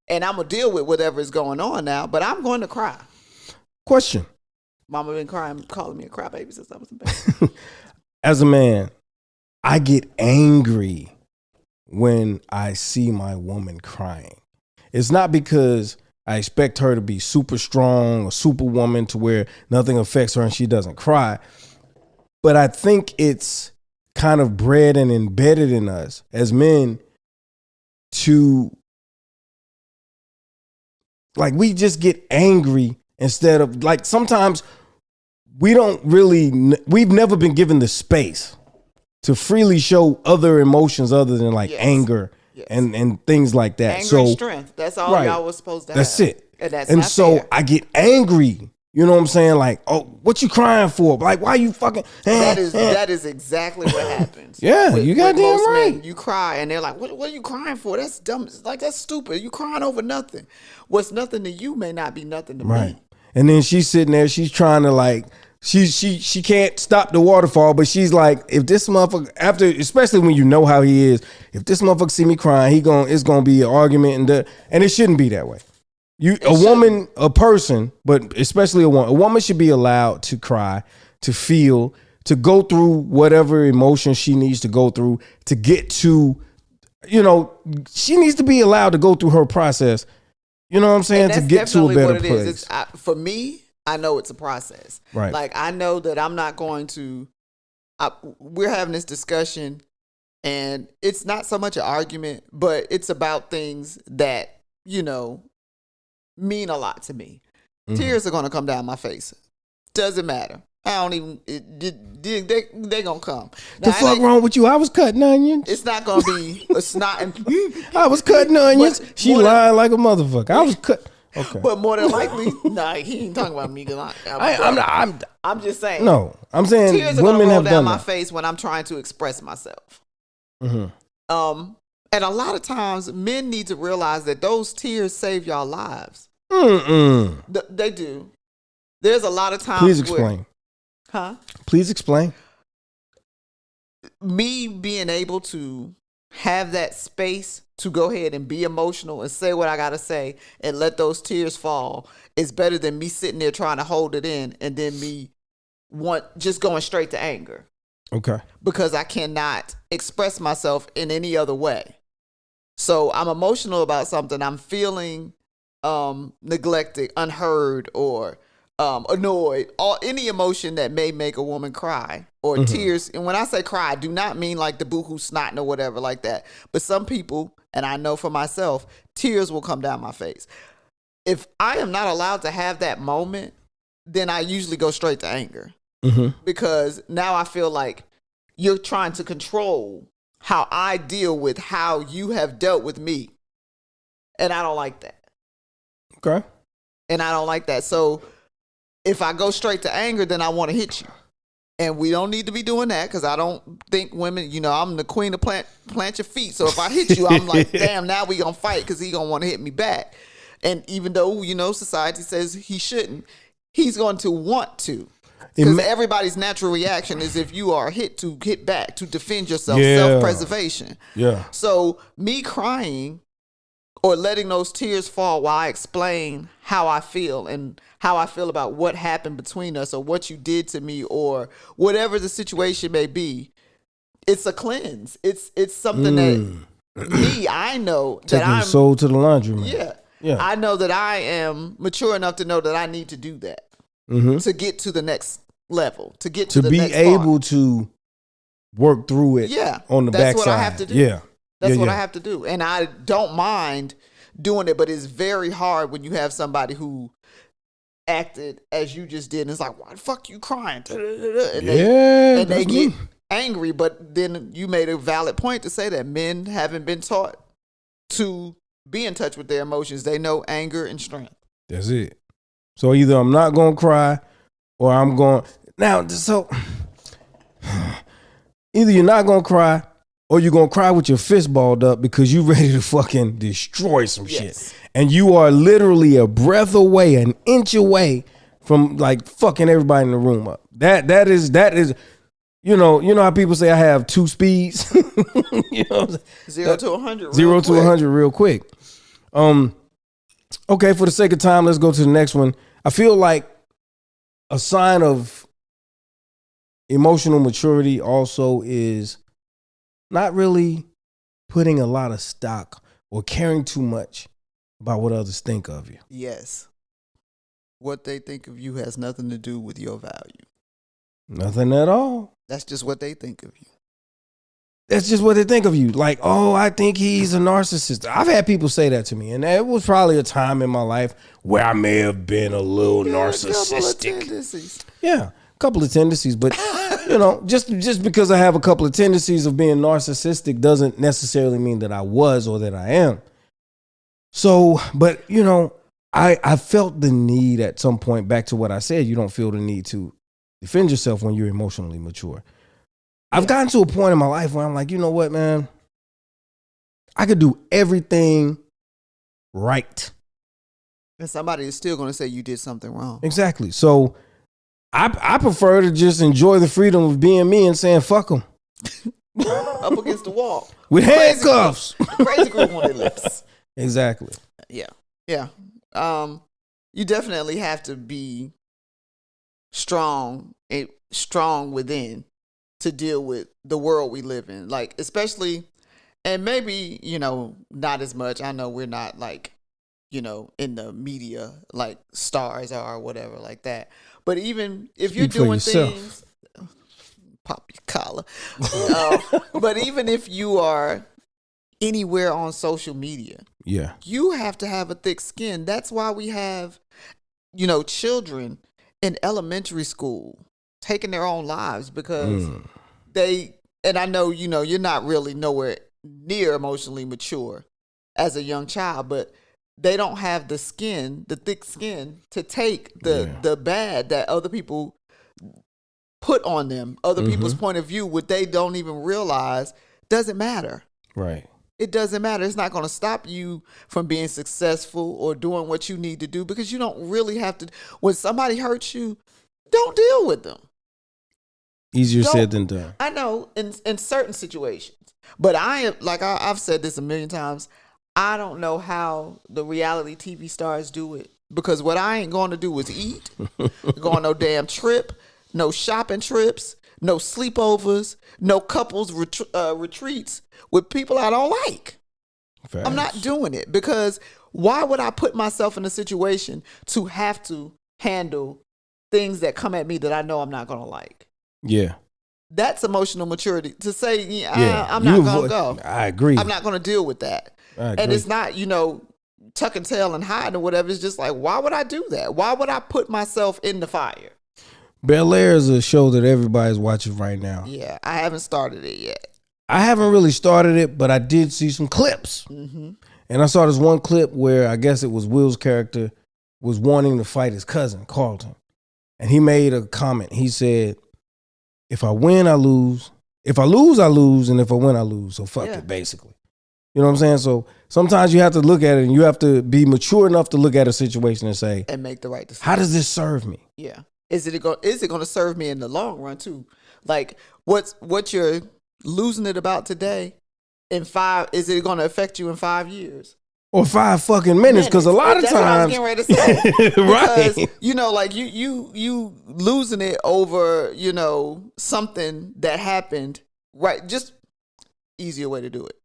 And I'm going to deal with whatever is going on now, but I'm going to cry. Question. Mama been crying, calling me a crybaby since I was a baby. As a man, I get angry when I see my woman crying. It's not because I expect her to be super strong or superwoman to where nothing affects her and she doesn't cry. But I think it's kind of bred and embedded in us as men to, like, we just get angry instead of, like, sometimes we've never been given the space to freely show other emotions other than like anger and things like that. Anger and strength. That's all y'all was supposed to have. That's it. And that's and not so fair. I get angry. You know what I'm saying? Like, oh, what you crying for? Like, why you fucking? That is exactly what happens. Yeah, you goddamn right. Men, you cry and they're like, what are you crying for? That's dumb. It's like, that's stupid. You crying over nothing. What's nothing to you may not be nothing to me. And then she's sitting there, she's trying to like, she can't stop the waterfall, but she's like, if this motherfucker, after, especially when you know how he is, if this motherfucker see me crying, it's gonna be an argument, and it shouldn't be that way. A person, but especially a woman should be allowed to cry, to feel, to go through whatever emotion she needs to go through to get to, she needs to be allowed to go through her process. You know what I'm saying? To get to a better place. For me, I know it's a process. Right. Like, I know that I'm not going to, we're having this discussion and it's not so much an argument, but it's about things that, mean a lot to me. Mm-hmm. Tears are going to come down my face. Doesn't matter. I don't even, they going to come. Now, the fuck wrong with you? I was cutting onions. It's not going to be a snot and I was cutting onions. She lying like a motherfucker. I was cut. Okay. But more than likely, he ain't talking about me. I'm just saying. No, I'm saying tears are women gonna roll have down done my that. face when I'm trying to express myself. Mm-hmm. And a lot of times, men need to realize that those tears save y'all lives. They do. There's a lot of times. Please explain. Please explain. Me being able to have that space to go ahead and be emotional and say what I gotta say and let those tears fall is better than me sitting there trying to hold it in and then me just going straight to anger. Okay. Because I cannot express myself in any other way. So I'm emotional about something. I'm feeling neglected, unheard, or annoyed, any emotion that may make a woman cry or tears. And when I say cry, I do not mean like the boohoo snotting or whatever like that. But some people, and I know for myself, tears will come down my face. If I am not allowed to have that moment, then I usually go straight to anger. Because now I feel like you're trying to control how I deal with how you have dealt with me. And I don't like that. Okay. And I don't like that. So if I go straight to anger, then I want to hit you. And we don't need to be doing that because I don't think women, I'm the queen of plant your feet. So if I hit you, I'm like, damn, now we going to fight because he going to want to hit me back. And even though, society says he shouldn't, he's going to want to. Because everybody's natural reaction is if you are hit, to hit back, to defend yourself, self-preservation. Yeah. So me crying or letting those tears fall while I explain how I feel and how I feel about what happened between us or what you did to me or whatever the situation may be, it's a cleanse. It's something that I know that I'm soul to the laundry. Yeah. I know that I am mature enough to know that I need to do that to get to the next level, to get to the next part. To be able to work through it on the backside. That's what I have to do. Yeah. That's what I have to do. And I don't mind doing it, but it's very hard when you have somebody who acted as you just did. And it's like, why the fuck you crying? And they get angry. But then you made a valid point to say that men haven't been taught to be in touch with their emotions. They know anger and strength. That's it. So either I'm not going to cry or I'm going. Now, so either you're not going to cry or you're going to cry with your fist balled up because you ready to fucking destroy some shit. And you are literally a breath away, an inch away from like fucking everybody in the room up. That is you know how people say I have two speeds. You know what I'm saying? 0 to 100. 0 to 100 real quick. Okay, for the sake of time, let's go to the next one. I feel like a sign of emotional maturity also is not really putting a lot of stock or caring too much about what others think of you. Yes. What they think of you has nothing to do with your value. Nothing at all. That's just what they think of you. That's just what they think of you. Like, oh, I think he's a narcissist. I've had people say that to me. And there was probably a time in my life where I may have been a little narcissistic. Yeah, a couple of tendencies. But, just because I have a couple of tendencies of being narcissistic doesn't necessarily mean that I was or that I am. So, but, I felt the need at some point, back to what I said, you don't feel the need to defend yourself when you're emotionally mature. I've gotten to a point in my life where I'm like, you know what, man? I could do everything right. And somebody is still going to say you did something wrong. Exactly. So I prefer to just enjoy the freedom of being me and saying, fuck them. Up against the wall. With handcuffs. Crazy group on their lips. Exactly. Yeah. Yeah. You definitely have to be strong within to deal with the world we live in. Like, especially, and maybe, not as much. I know we're not like, in the media like stars are or whatever like that. But even if you're doing things, pop your collar. But even if you are anywhere on social media, yeah, you have to have a thick skin. That's why we have, children in elementary school taking their own lives because and I know, you're not really nowhere near emotionally mature as a young child, but they don't have the thick skin to take the bad that other people put on them, other people's point of view, what they don't even realize doesn't matter. Right. It doesn't matter. It's not going to stop you from being successful or doing what you need to do because you don't really have to. When somebody hurts you, don't deal with them. Easier said than done. I know in certain situations, but I've said this a million times. I don't know how the reality TV stars do it because what I ain't going to do is eat, go on no damn trip, no shopping trips, no sleepovers, no couples retreats with people I don't like. Facts. I'm not doing it because why would I put myself in a situation to have to handle things that come at me that I know I'm not going to like? Yeah. That's emotional maturity to say, I'm not going to go. I agree. I'm not going to deal with that. And it's not, tuck and tail and hide or whatever. It's just like, why would I do that? Why would I put myself in the fire? Bel Air is a show that everybody's watching right now. Yeah, I haven't started it yet. I haven't really started it, but I did see some clips. Mm-hmm. And I saw this one clip where I guess it was Will's character was wanting to fight his cousin, Carlton. And he made a comment. He said, if I win, I lose. If I lose, I lose. And if I win, I lose. So fuck it, basically. You know what I'm saying? So sometimes you have to look at it and you have to be mature enough to look at a situation and say, and make the right decision. How does this serve me? Yeah. Is it going to serve me in the long run too? Like what you're losing it about today is it going to affect you in 5 years? Or 5 fucking minutes, because a lot of times, what I was getting ready to say. Right? Because, like you losing it over something that happened. Right? Just easier way to do it.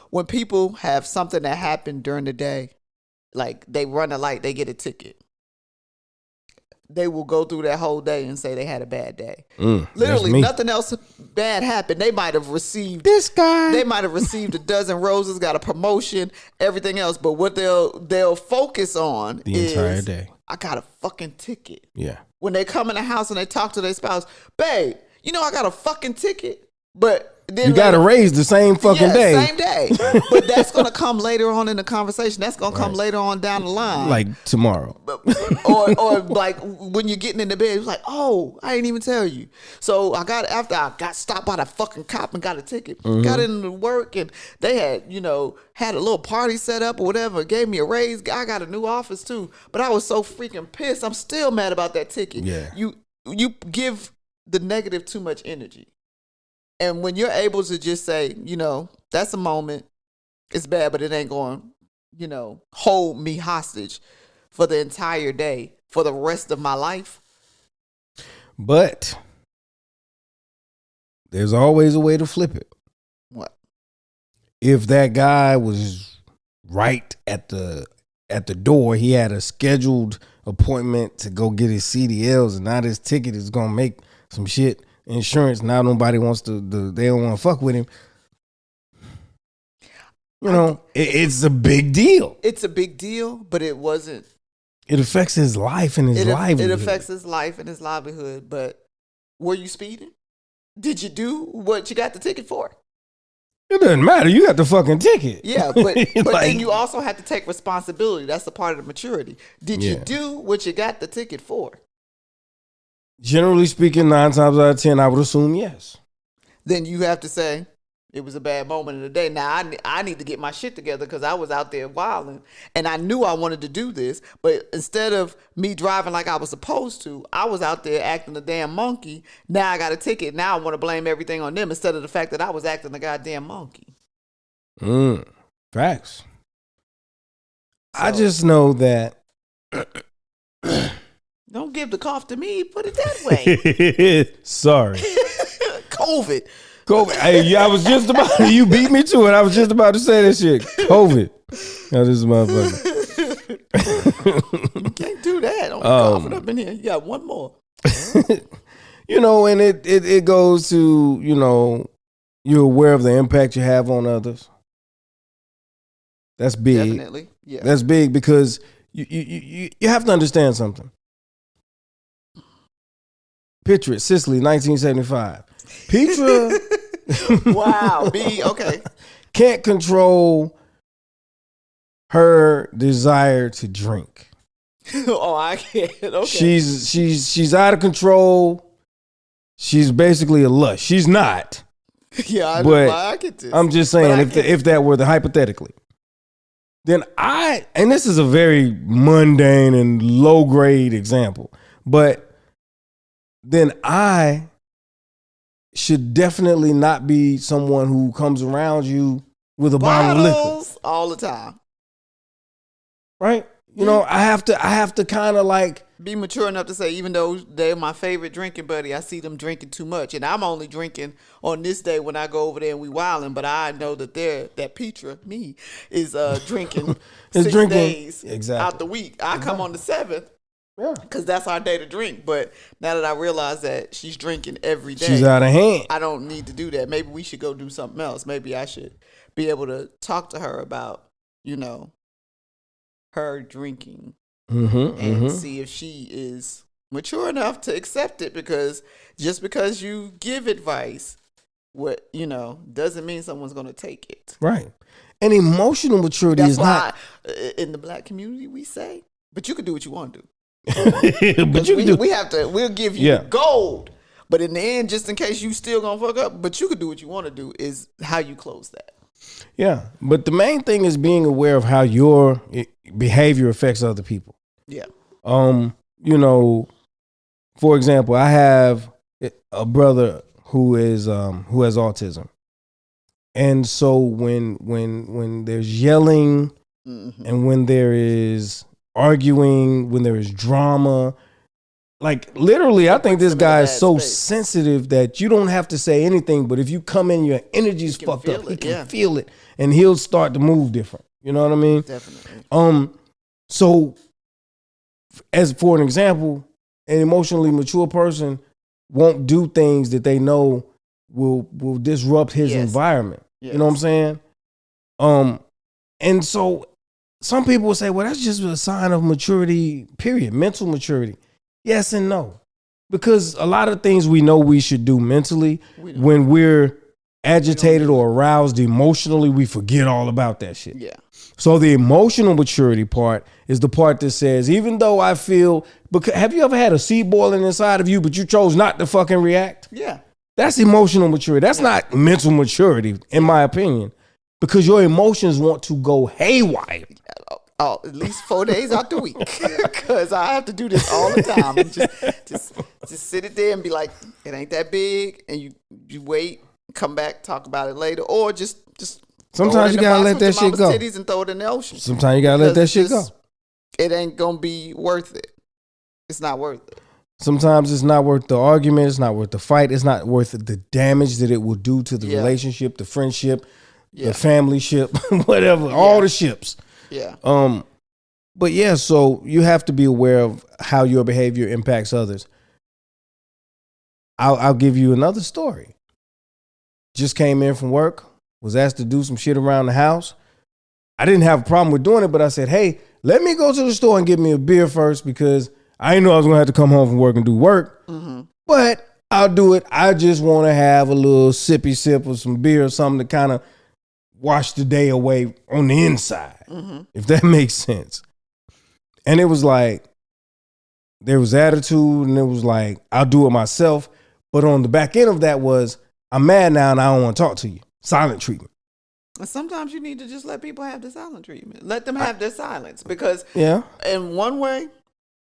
When people have something that happened during the day, like they run a light, they get a ticket. They will go through that whole day and say they had a bad day. Literally, nothing else bad happened. They might have received They might have received a dozen roses, got a promotion, everything else. But what they'll focus on the entire day. I got a fucking ticket. Yeah. When they come in the house and they talk to their spouse, babe, I got a fucking ticket, but. Then you got to raise the same fucking day. Same day. But that's going to come later on in the conversation. That's going to come later on down the line. Like tomorrow. or like when you're getting in the bed, it's like, oh, I didn't even tell you. So after I got stopped by the fucking cop and got a ticket, got into work and they had, had a little party set up or whatever, gave me a raise. I got a new office too. But I was so freaking pissed. I'm still mad about that ticket. Yeah. You give the negative too much energy. And when you're able to just say, that's a moment, it's bad, but it ain't going, hold me hostage for the entire day, for the rest of my life. But there's always a way to flip it. What? If that guy was right at the door, he had a scheduled appointment to go get his CDLs, and now this ticket is gonna make some shit insurance. Now nobody wants to. They don't want to fuck with him. It's a big deal. It's a big deal, but it wasn't. It affects his life and his livelihood. It affects his life and his livelihood. But were you speeding? Did you do what you got the ticket for? It doesn't matter. You got the fucking ticket. Yeah, but then you also have to take responsibility. That's a part of the maturity. Did you do what you got the ticket for? Generally speaking, 9 times out of 10, I would assume yes. Then you have to say, it was a bad moment in the day. Now, I need to get my shit together because I was out there wilding. And I knew I wanted to do this. But instead of me driving like I was supposed to, I was out there acting a damn monkey. Now I got a ticket. Now I want to blame everything on them instead of the fact that I was acting a goddamn monkey. Facts. So, I just know that. Don't give the cough to me. Put it that way. Sorry. COVID. Hey, I was just about you beat me to it. I was just about to say that shit. COVID. Now this is motherfucker. You can't do that. Don't cough it up in here. You got one more. And it goes to, you're aware of the impact you have on others. That's big. Definitely. Yeah. That's big because you have to understand something. Picture it, Sicily, 1975. Petra. Wow. Okay. Can't control her desire to drink. Oh, I can't. Okay. She's out of control. She's basically a lush. She's not. Yeah, but I get this. I'm just saying, if that were the hypothetically, then and this is a very mundane and low grade example, but then I should definitely not be someone who comes around you with a bottle of liquor all the time. Right? I have to kind of like be mature enough to say, even though they're my favorite drinking buddy, I see them drinking too much, and I'm only drinking on this day when I go over there and we wilding. But I know that Petra, me, is drinking 6 days out the week. I come on the 7th. Yeah, because that's our day to drink. But now that I realize that she's drinking every day, she's out of hand. I don't need to do that. Maybe we should go do something else. Maybe I should be able to talk to her about, her drinking and see if she is mature enough to accept it. Because just because you give advice, doesn't mean someone's going to take it. Right. And emotional maturity is not in the black community. We say, but you can do what you want to do. But we'll give you the gold, but in the end, just in case you still gonna fuck up, but you could do what you want to do, is how you close that. Yeah, but the main thing is being aware of how your behavior affects other people. Yeah. For example, I have a brother who has autism, and so when there's yelling and when there is arguing, when there is drama, like literally, I think this guy is so sensitive that you don't have to say anything, but if you come in, your energy's fucked up. He can feel it, and he'll start to move different. You know what I mean? Definitely. So, as for an example, an emotionally mature person won't do things that they know will disrupt his environment. Yes. You know what I'm saying? And so some people will say, well, that's just a sign of maturity, period, mental maturity. Yes and no. Because a lot of things we know we should do mentally, when we're agitated or aroused emotionally, we forget all about that shit. Yeah. So the emotional maturity part is the part that says, even though I feel, because have you ever had a seed boiling inside of you, but you chose not to fucking react? Yeah. That's emotional maturity. That's not mental maturity, in my opinion, because your emotions want to go haywire. Oh, at least 4 days out the week, because I have to do this all the time. And just sit it there and be like, it ain't that big, and you wait come back, talk about it later, or just sometimes you gotta let that shit go. Titties and throw it in the ocean. Sometimes you gotta let that shit go. It ain't gonna be worth it. It's not worth it. Sometimes it's not worth the argument. It's not worth the fight. It's not worth the damage that it will do to the relationship, the friendship, the family ship, whatever, all the ships. Yeah. But yeah, so you have to be aware of how your behavior impacts others. I'll give you another story. Just came in from work, was asked to do some shit around the house. I didn't have a problem with doing it, but I said, hey, let me go to the store and get me a beer first because I didn't know I was going to have to come home from work and do work. Mm-hmm. But I'll do it. I just want to have a little sippy sip of some beer or something to kind of wash the day away on the inside, if that makes sense. And it was like, there was attitude and it was like, I'll do it myself. But on the back end of that was, I'm mad now and I don't want to talk to you. Silent treatment. And sometimes you need to just let people have the silent treatment. Let them have their silence. Because in one way,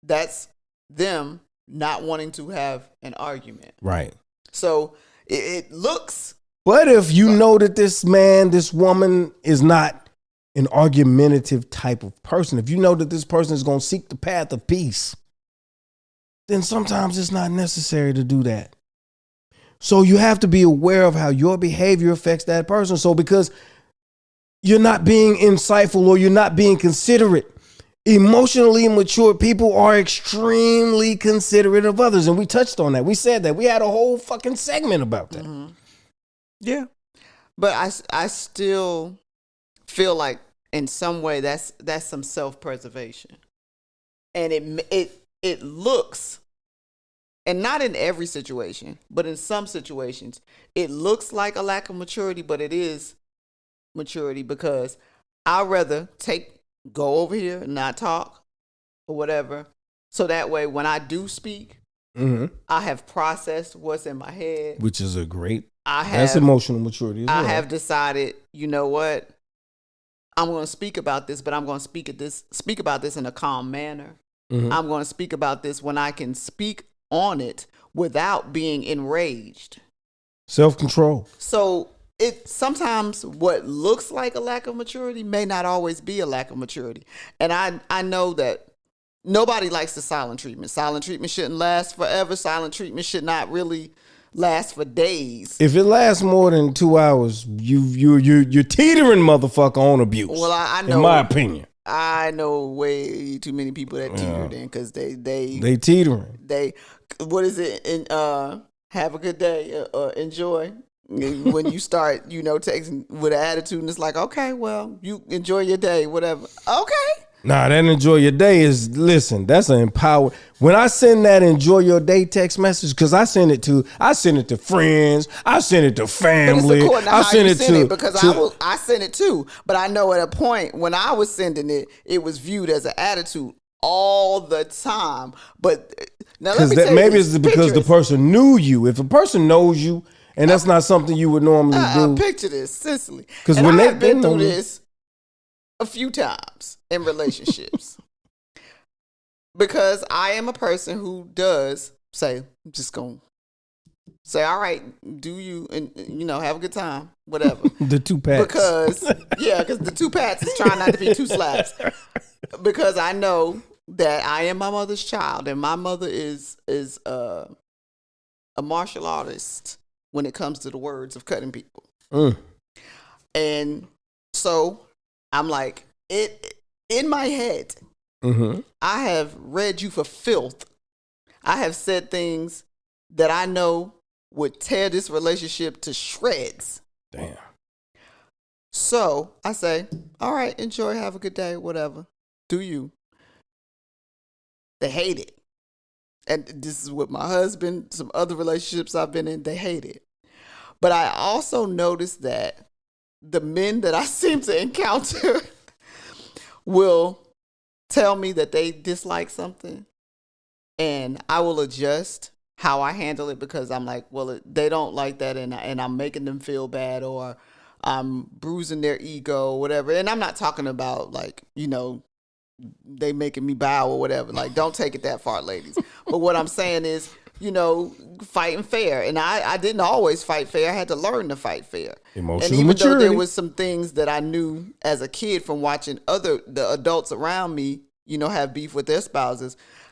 that's them not wanting to have an argument. Right. So it looks. But if you know that this man, this woman is not an argumentative type of person, if you know that this person is going to seek the path of peace, then sometimes it's not necessary to do that. So you have to be aware of how your behavior affects that person. So because you're not being insightful or you're not being considerate, emotionally mature people are extremely considerate of others. And we touched on that. We said that. We had a whole fucking segment about that. Mm-hmm. Yeah. But I still feel like in some way that's some self-preservation. And it looks, and not in every situation, but in some situations, it looks like a lack of maturity, but it is maturity because I'd rather go over here and not talk or whatever. So that way, when I do speak, I have processed what's in my head. Which is that's emotional maturity as well. I have decided, you know what? I'm going to speak about this, but I'm going to speak about this in a calm manner. Mm-hmm. I'm going to speak about this when I can speak on it without being enraged. Self-control. So sometimes what looks like a lack of maturity may not always be a lack of maturity. And I know that nobody likes the silent treatment. Silent treatment shouldn't last forever. Silent treatment should not really last for days. If it lasts more than 2 hours, you're teetering, motherfucker, on abuse. Well, I know. In my opinion, I know way too many people that teeter then because they teetering. What is it? Have a good day. Enjoy. When you start, texting with an attitude, and it's like, okay, well, you enjoy your day, whatever. Okay. Nah, that enjoy your day that's an empower. When I send that enjoy your day text message, because I send it to friends, I send it to family, I send it to because I sent it too. But I know at a point when I was sending it, it was viewed as an attitude all the time. But now let me tell you, maybe it's because the person knew you. If a person knows you, and that's not something you would normally do. Picture this, Cicely. Because when I've been through this a few times in relationships. Because I am a person who does say, I'm just going to say, all right, do you, and have a good time, whatever. The two pats. Because the two pats is trying not to be two slaps. Because I know that I am my mother's child, and my mother is a martial artist when it comes to the words of cutting people. And so I'm like, in my head, I have read you for filth. I have said things that I know would tear this relationship to shreds. Damn. So I say, all right, enjoy, have a good day, whatever. Do you? They hate it. And this is with my husband, some other relationships I've been in, they hate it. But I also noticed that the men that I seem to encounter will tell me that they dislike something, and I will adjust how I handle it because I'm like, well, they don't like that, and I'm making them feel bad, or I'm bruising their ego, or whatever. And I'm not talking about like, they making me bow or whatever. Like, don't take it that far, ladies. But what I'm saying is, fighting fair. And I didn't always fight fair. I had to learn to fight fair. Emotional and even maturity. though there was some things that I knew as a kid from watching the adults around me, have beef with their spouses,